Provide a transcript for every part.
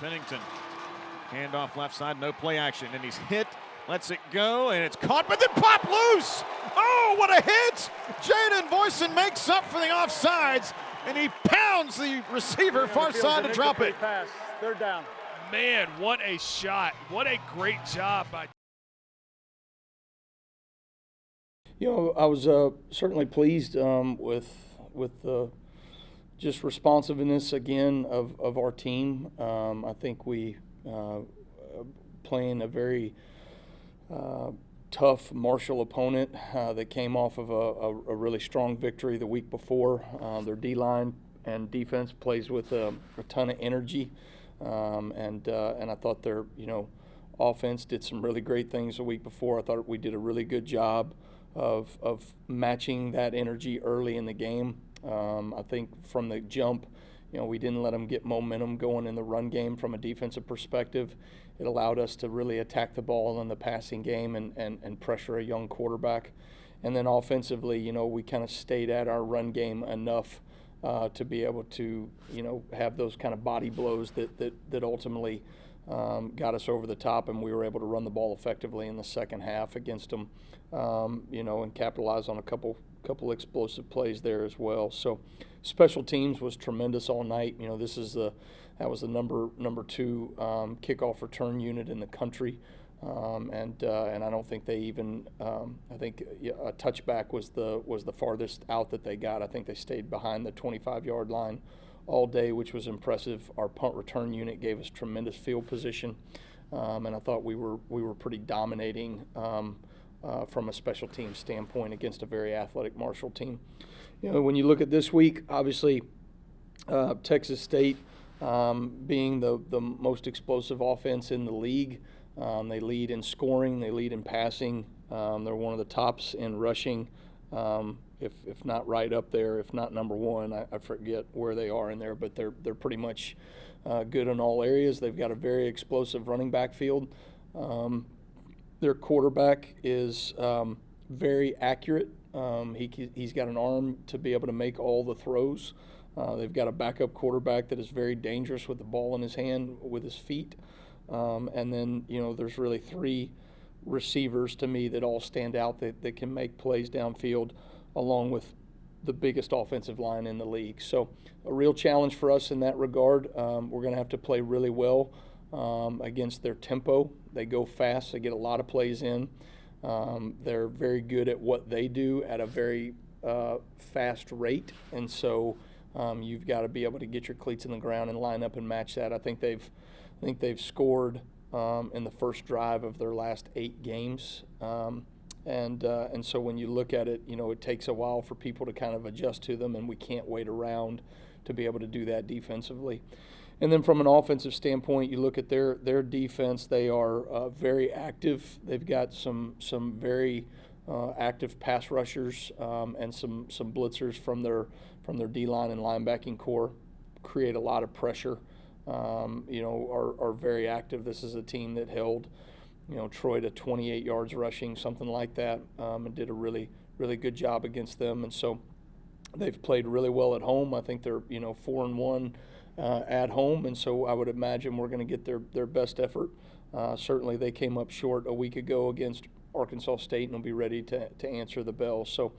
Pennington, handoff left side, no play action, and he's hit, lets it go, and it's caught, but then popped loose. Oh, what a hit! Jaden Voisin makes up for the offsides, and he pounds the receiver far side to drop it. Pass. Third down. Man, what a shot. What a great job by. You know, I was certainly pleased with the just responsiveness again of our team. I think we playing a very tough Marshall opponent that came off of a really strong victory the week before. Their D-line and defense plays with a ton of energy, and I thought their offense did some really great things the week before. I thought we did a really good job of matching that energy early in the game. I think from the jump, we didn't let them get momentum going in the run game from a defensive perspective. It allowed us to really attack the ball in the passing game and pressure a young quarterback. And then offensively, we kind of stayed at our run game enough to be able to, have those kind of body blows that ultimately got us over the top, and we were able to run the ball effectively in the second half against them, and capitalize on a couple explosive plays there as well. So special teams was tremendous all night. That was the number 2 kickoff return unit in the country, and I don't think they even I think a touchback was the farthest out that they got. I think they stayed behind the 25-yard line all day, which was impressive. Our punt return unit gave us tremendous field position, and I thought we were pretty dominating from a special team standpoint against a very athletic Marshall team. When you look at this week, obviously Texas State being the most explosive offense in the league. They lead in scoring, they lead in passing. They're one of the tops in rushing, if not right up there, if not number 1. I forget where they are in there, but they're pretty much good in all areas. They've got a very explosive running back field. Their quarterback is very accurate. He's got an arm to be able to make all the throws. They've got a backup quarterback that is very dangerous with the ball in his hand, with his feet. And then, there's really 3 receivers to me that all stand out that can make plays downfield, along with the biggest offensive line in the league. So a real challenge for us in that regard. We're going to have to play really well against their tempo. They go fast. They get a lot of plays in. They're very good at what they do at a very fast rate. And so you've got to be able to get your cleats in the ground and line up and match that. I think they've scored in the first drive of their last 8 games. And so when you look at it, it takes a while for people to kind of adjust to them, and we can't wait around to be able to do that defensively. And then from an offensive standpoint, you look at their defense. They are very active. They've got some very active pass rushers and some blitzers from their D-line and linebacking core. Create a lot of pressure. Are very active. This is a team that held, Troy to 28 yards rushing, something like that, and did a really, really good job against them. And so they've played really well at home. I think they're, 4-1 at home, and so I would imagine we're going to get their best effort. Certainly they came up short a week ago against Arkansas State and will be ready to answer the bell. So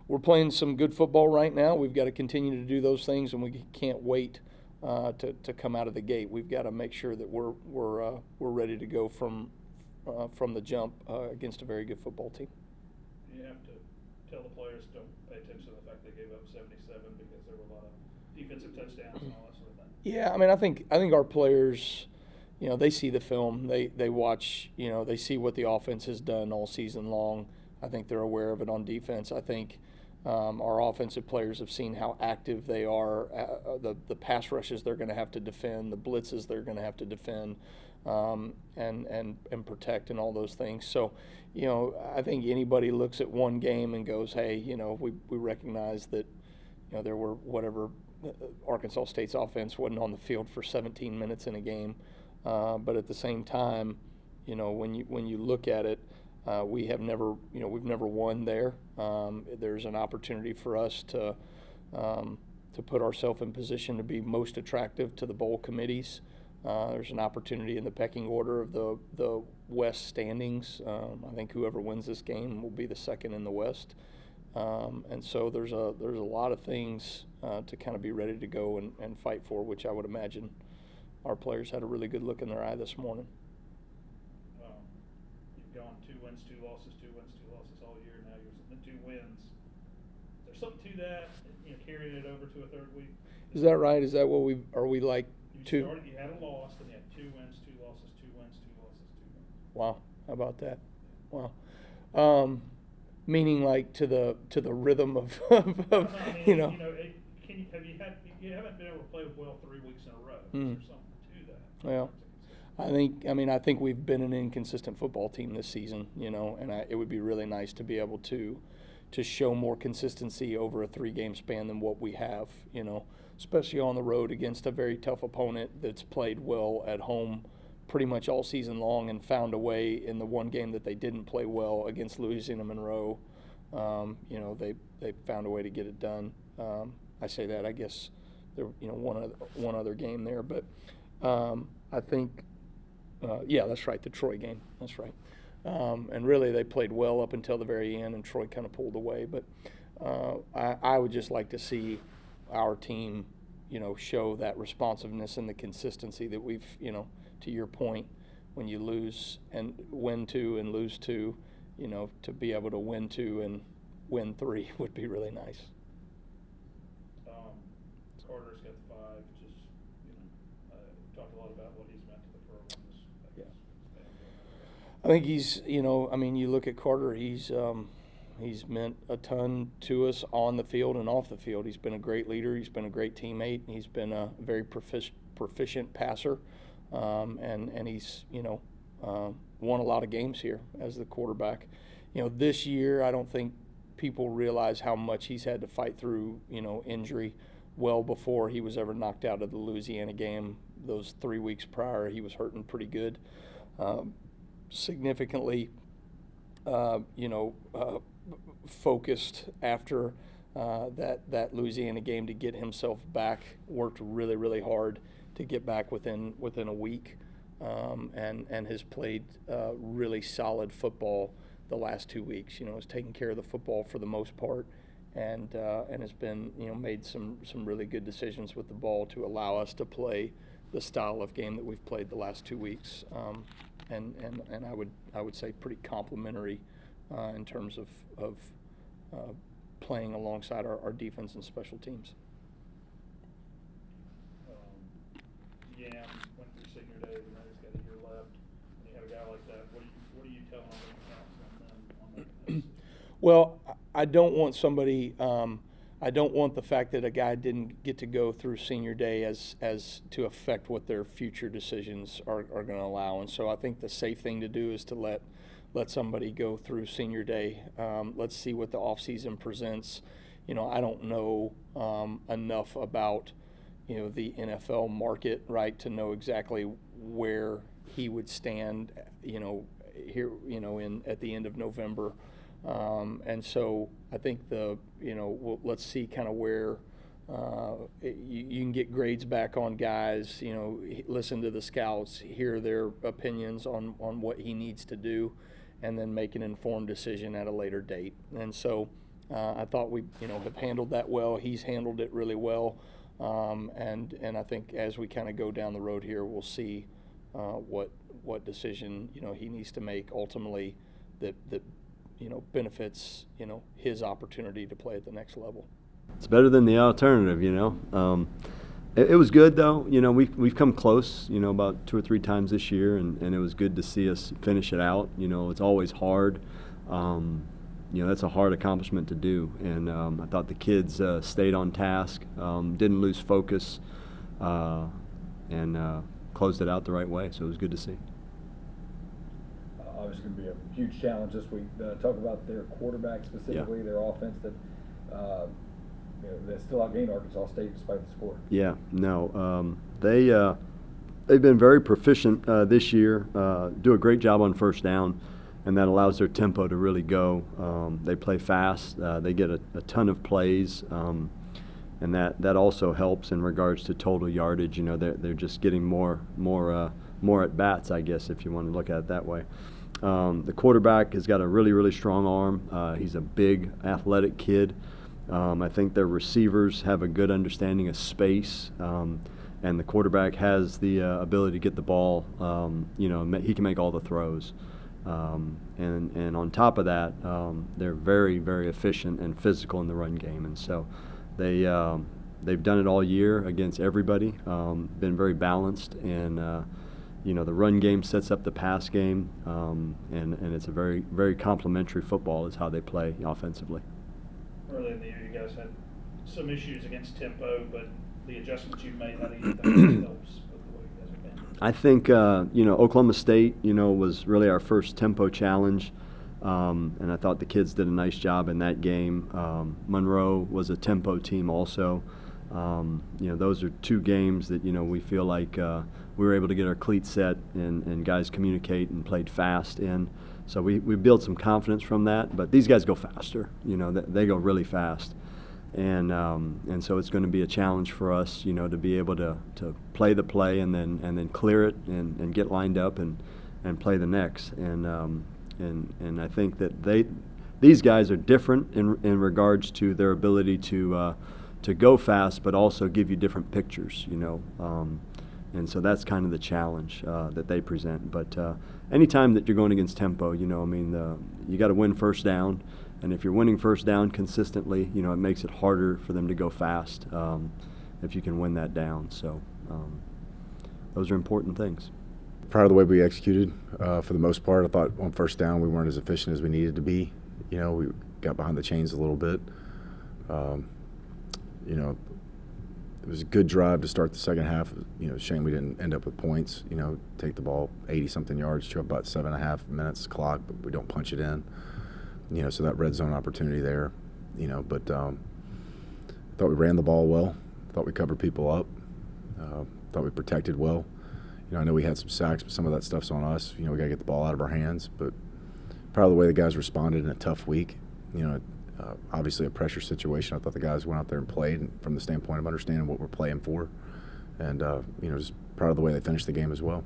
we're playing some good football right now. We've got to continue to do those things, and we can't wait to come out of the gate. We've got to make sure that we're ready to go from the jump against a very good football team. You have to tell the players don't pay attention to the fact they gave up 77 because there were a lot of defensive touchdowns and all that sort of thing. Yeah, I mean, I think our players, they see the film, they watch, they see what the offense has done all season long. I think they're aware of it on defense. I think our offensive players have seen how active they are, the pass rushes they're going to have to defend, the blitzes they're going to have to defend, and protect, and all those things. So, I think anybody looks at one game and goes, hey, we recognize that, there were whatever. Arkansas State's offense wasn't on the field for 17 minutes in a game, but at the same time, when you look at it, we've never won there. There's an opportunity for us to put ourselves in position to be most attractive to the bowl committees, There's an opportunity in the pecking order of the West standings. I think whoever wins this game will be the second in the West. And so there's a lot of things to kind of be ready to go and fight for, which I would imagine our players had a really good look in their eye this morning. You've gone 2 wins, 2 losses, 2 wins, 2 losses all year. Now you're sitting at 2 wins. Is there something to that? Carrying it over to a third week. Is that right? Is that what we like? You had a loss, then you had 2 wins, 2 losses, 2 wins, 2 losses, 2 wins. Wow, how about that? Wow. Meaning like to the rhythm of you haven't been able to play well 3 weeks in a row. Is there something to that? Well, I think we've been an inconsistent football team this season, and it would be really nice to be able to show more consistency over a 3-game span than what we have, especially on the road against a very tough opponent that's played well at home pretty much all season long and found a way in the one game that they didn't play well against Louisiana Monroe. They found a way to get it done. I say that, I guess there, one other game there, but I think, that's right, the Troy game. That's right. And really, they played well up until the very end, and Troy kind of pulled away. But I would just like to see our team, show that responsiveness and the consistency that we've, to your point, when you lose and win 2 and lose 2, to be able to win 2 and win 3 would be really nice. Carter's got the 5. Just talked a lot about what he's meant to the program. I think he's, you look at Carter, he's meant a ton to us on the field and off the field. He's been a great leader. He's been a great teammate. He's been a very proficient passer, and he's, won a lot of games here as the quarterback. This year I don't think people realize how much he's had to fight through, injury. Well before he was ever knocked out of the Louisiana game, those 3 weeks prior, he was hurting pretty good. Significantly, focused after that Louisiana game to get himself back. Worked really, really hard to get back within a week, and has played really solid football the last 2 weeks. Has taken care of the football for the most part, and has been made some really good decisions with the ball to allow us to play the style of game that we've played the last 2 weeks. And I would say pretty complimentary in terms of playing alongside our defense and special teams. Yam went through senior day, and now he's got a year left. And you have a guy like that. What are you telling him on that? Well, I don't want somebody. I don't want the fact that a guy didn't get to go through senior day as to affect what their future decisions are going to allow. And so I think the safe thing to do is to let somebody go through senior day. Let's see what the offseason presents. I don't know enough about the NFL market, right, to know exactly where he would stand here at the end of November. And so I think let's see kind of where you can get grades back on guys, listen to the scouts, hear their opinions on what he needs to do, and then make an informed decision at a later date. And so I thought we have handled that well. He's handled it really well. And I think as we kind of go down the road here, we'll see what decision he needs to make ultimately that benefits his opportunity to play at the next level. It's better than the alternative, It was good though. We've come close, about 2 or 3 times this year, and it was good to see us finish it out. It's always hard. That's a hard accomplishment to do, and I thought the kids stayed on task, didn't lose focus, and closed it out the right way. So it was good to see. Obviously going to be a huge challenge this week. Talk about their quarterback specifically, their offense that they still outgained Arkansas State despite the score. Yeah, no, they've been very proficient this year. Do a great job on first down, and that allows their tempo to really go. They play fast. They get a ton of plays. that also helps in regards to total yardage. You know, they're just getting more at bats, I guess, if you want to look at it that way. The quarterback has got a really strong arm. He's a big, athletic kid. I think their receivers have a good understanding of space, and the quarterback has the ability to get the ball. You know, he can make all the throws. And on top of that, they're very efficient and physical in the run game, and so they've done it all year against everybody. Been very balanced, and you know, the run game sets up the pass game, and it's a very complementary football is how they play offensively. Early in the year, you guys had some issues against tempo, but the adjustments you've made, how do you think that helps with the way you guys have been? I think you know, Oklahoma State, you know, was really our first tempo challenge, and I thought the kids did a nice job in that game. Monroe was a tempo team also. You know, those are two games that, you know, we feel like we were able to get our cleats set and guys communicate and played fast in. So we built some confidence from that. But these guys go faster. You know, they go really fast. And so it's going to be a challenge for us, you know, to be able to play the play and then clear it and get lined up and play the next. And I think that these guys are different in regards to their ability to go fast, but also give you different pictures, you know. And so that's kind of the challenge that they present. But anytime that you're going against tempo, you know, I mean, you got to win first down. And if you're winning first down consistently, you know, it makes it harder for them to go fast if you can win that down. So those are important things. Proud of the way we executed for the most part. I thought on first down we weren't as efficient as we needed to be. You know, we got behind the chains a little bit. You know, it was a good drive to start the second half. You know, shame we didn't end up with points. You know, take the ball 80-something yards to about 7.5 minutes clock, but we don't punch it in. You know, so that red zone opportunity there. You know, but thought we ran the ball well. Thought we covered people up. Thought we protected well. You know, I know we had some sacks, but some of that stuff's on us. You know, we got to get the ball out of our hands. But proud of the way the guys responded in a tough week. You know, obviously a pressure situation. I thought the guys went out there and played from the standpoint of understanding what we're playing for. And, you know, just proud of the way they finished the game as well.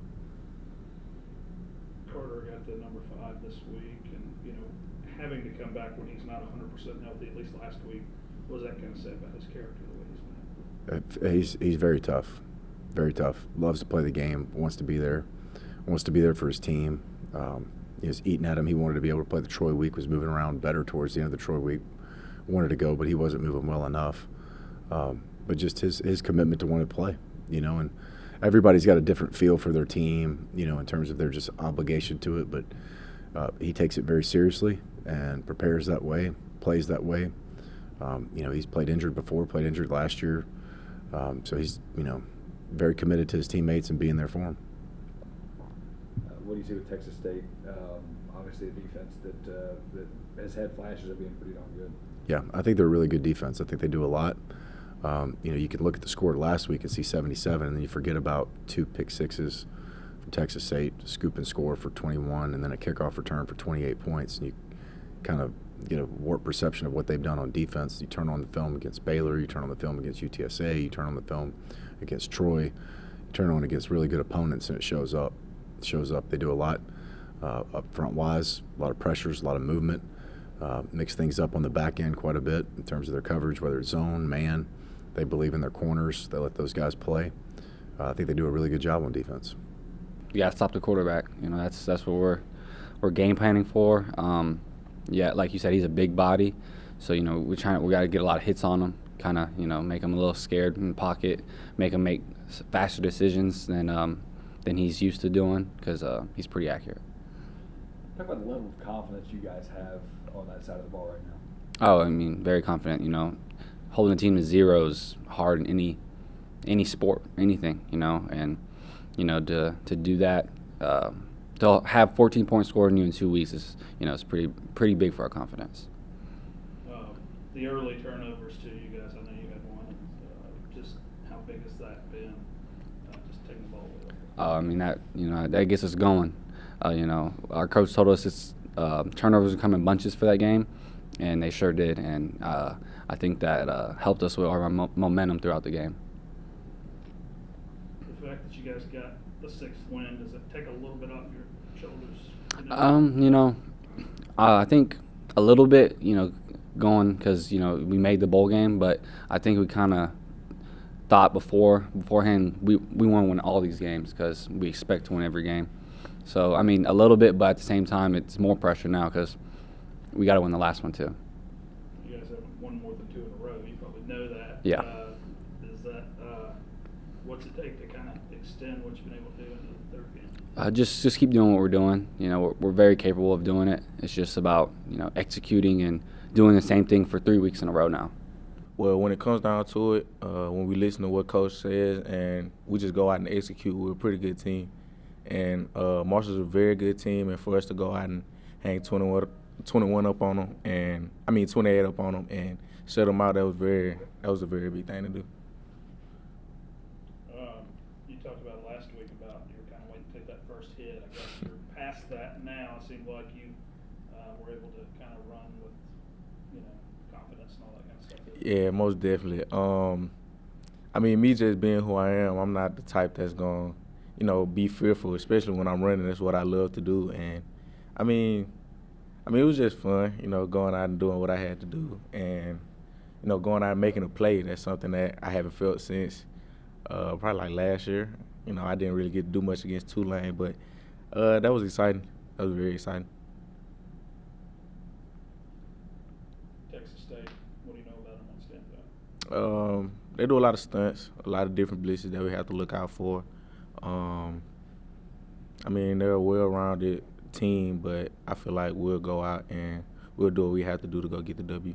Carter got the number 5 this week, and, you know, having to come back when he's not 100% healthy, at least last week, what does that kind of say about his character, the way he's been? He's very tough. Very tough. Loves to play the game. Wants to be there. Wants to be there for his team. He was eating at him. He wanted to be able to play the Troy week. Was moving around better towards the end of the Troy week. Wanted to go, but he wasn't moving well enough. But just his commitment to want to play. You know, and everybody's got a different feel for their team. You know, in terms of their just obligation to it. But he takes it very seriously and prepares that way. Plays that way. You know, he's played injured before. Played injured last year. So he's, you know, very committed to his teammates and being there for them. What do you see with Texas State? Obviously, a defense that has had flashes of being pretty darn good. Yeah, I think they're a really good defense. I think they do a lot. You know, you can look at the score last week and see 77, and then you forget about 2 pick sixes from Texas State, scoop and score for 21, and then a kickoff return for 28 points. And you kind of get a warped perception of what they've done on defense. You turn on the film against Baylor, you turn on the film against UTSA, you turn on the film against Troy, you turn on against really good opponents, and it shows up. They do a lot up front wise, a lot of pressures, a lot of movement, mix things up on the back end quite a bit in terms of their coverage, whether it's zone, man. They believe in their corners. They let those guys play. I think they do a really good job on defense. You got to stop the quarterback. You know, that's what we're game planning for. Yeah, like you said, he's a big body, so you know we got to get a lot of hits on him, kind of, you know, make him a little scared in the pocket, make him make faster decisions than he's used to doing, because he's pretty accurate. Talk about the level of confidence you guys have on that side of the ball right now. Oh, I mean, very confident. You know, holding a team to 0 is hard in any sport, anything. You know, and you know to do that, to have 14 points scored on you in 2 weeks is, you know, it's pretty big for our confidence. The early turnovers too, you guys. I know you had one. Just how big has that been? Just taking the ball away. I mean, that gets us going. You know, our coach told us it's turnovers would come in bunches for that game, and they sure did. And I think that helped us with our momentum throughout the game. The fact that you guys got the 6th win, does it take a little bit off your shoulders? I think a little bit, going because, we made the bowl game, but I think we kind of thought beforehand we want to win all these games because we expect to win every game. So, a little bit, but at the same time, it's more pressure now because we got to win the last one too. You guys haven't won more than 2 in a row. You probably know that. Yeah. Is that what's it take to kind of extend what you've been able to do into the 3rd game? Just keep doing what we're doing. We're very capable of doing it. It's just about executing and doing the same thing for 3 weeks in a row now. Well, when it comes down to it, when we listen to what Coach says and we just go out and execute, we're a pretty good team. And Marshall's a very good team, and for us to go out and hang 21 up on them, 28 up on them, and shut them out, that was a very big thing to do. You talked about last week about you were kind of waiting to take that first hit. I guess you're past that now. It seemed like you were able to kind of run with confidence and all that kind of stuff. Yeah, most definitely. Me just being who I am, I'm not the type that's going to, be fearful, especially when I'm running. That's what I love to do. And, it was just fun, going out and doing what I had to do. And, going out and making a play, that's something that I haven't felt since probably like last year. I didn't really get to do much against Tulane, but that was exciting. That was very exciting. Texas State, what do you know about them on stand-up? They do a lot of stunts, a lot of different blitzes that we have to look out for. They're a well-rounded team, but I feel like we'll go out and we'll do what we have to do to go get the W.